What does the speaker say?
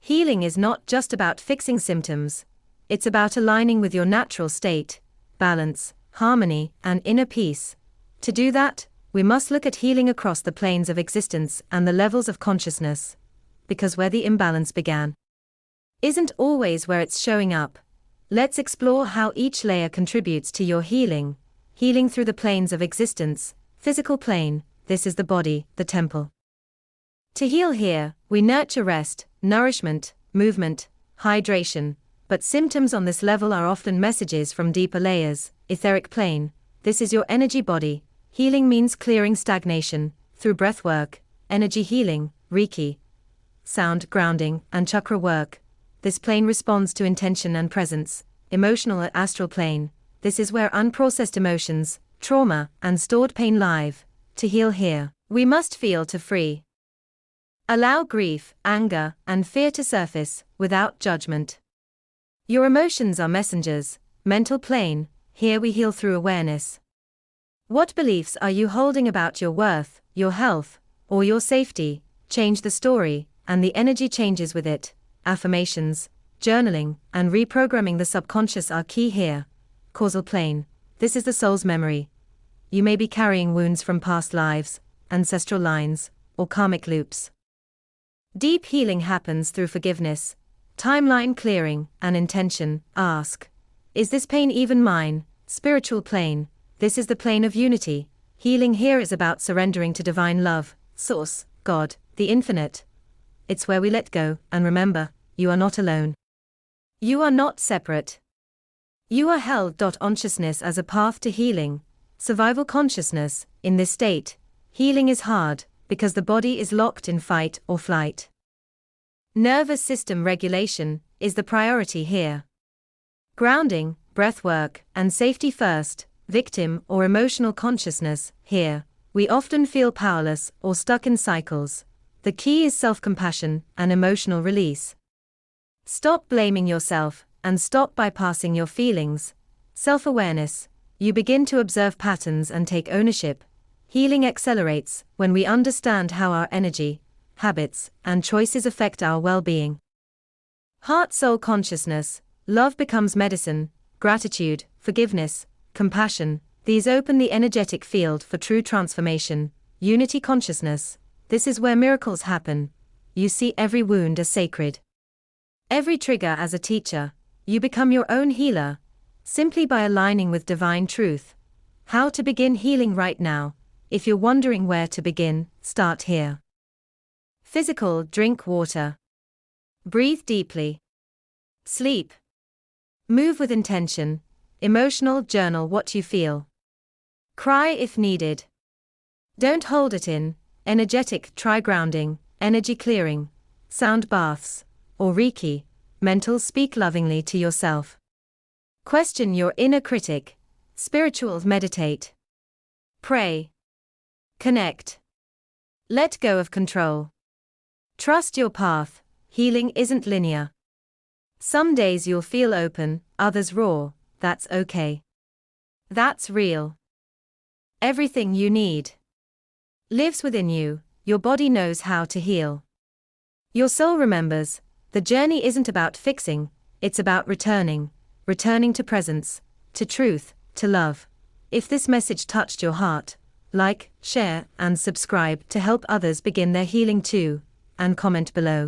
Healing is not just about fixing symptoms, it's about aligning with your natural state, balance, harmony, and inner peace. To do that, we must look at healing across the planes of existence and the levels of consciousness. Because where the imbalance began isn't always where it's showing up. Let's explore how each layer contributes to your healing. Healing through the planes of existence. Physical plane, this is the body, the temple. To heal here, we nurture rest, nourishment, movement, hydration, but symptoms on this level are often messages from deeper layers. Etheric plane, this is your energy body. Healing means clearing stagnation, through breath work, energy healing, Reiki, sound grounding, and chakra work. This plane responds to intention and presence. Emotional or astral plane, this is where unprocessed emotions, trauma, and stored pain live. To heal here, we must feel to free. Allow grief, anger, and fear to surface, without judgment. Your emotions are messengers. Mental plane, here we heal through awareness. What beliefs are you holding about your worth, your health, or your safety? Change the story, and the energy changes with it. Affirmations, journaling, and reprogramming the subconscious are key here. Causal plane, this is the soul's memory. You may be carrying wounds from past lives, ancestral lines, or karmic loops. Deep healing happens through forgiveness, timeline clearing, and intention. Ask, is this pain even mine? Spiritual plane, this is the plane of unity. Healing here is about surrendering to divine love, Source, God, the infinite. It's where we let go and remember, you are not alone. You are not separate. You are held. Consciousness as a path to healing. Survival consciousness, in this state, healing is hard, because the body is locked in fight or flight. Nervous system regulation is the priority here. Grounding, breath work, and safety first. Victim or emotional consciousness, here, we often feel powerless or stuck in cycles. The key is self-compassion and emotional release. Stop blaming yourself and stop bypassing your feelings. Self-awareness, you begin to observe patterns and take ownership. Healing accelerates when we understand how our energy, habits, and choices affect our well-being. Heart-soul consciousness, love becomes medicine, gratitude, forgiveness, compassion, these open the energetic field for true transformation. Unity consciousness, this is where miracles happen. You see every wound as sacred. Every trigger as a teacher. You become your own healer, simply by aligning with divine truth. How to begin healing right now? If you're wondering where to begin, start here. Physical, drink water. Breathe deeply. Sleep. Move with intention. Emotional, journal what you feel. Cry if needed. Don't hold it in. Energetic, try grounding, energy clearing, sound baths, or Reiki. Mental, speak lovingly to yourself. Question your inner critic. Spiritual, meditate. Pray. Connect. Let go of control. Trust your path. Healing isn't linear. Some days you'll feel open, others raw. That's okay. That's real. Everything you need lives within you. Your body knows how to heal. Your soul remembers. The journey isn't about fixing, it's about returning to presence, to truth, to love. If this message touched your heart, like, share, and subscribe to help others begin their healing too, and comment below.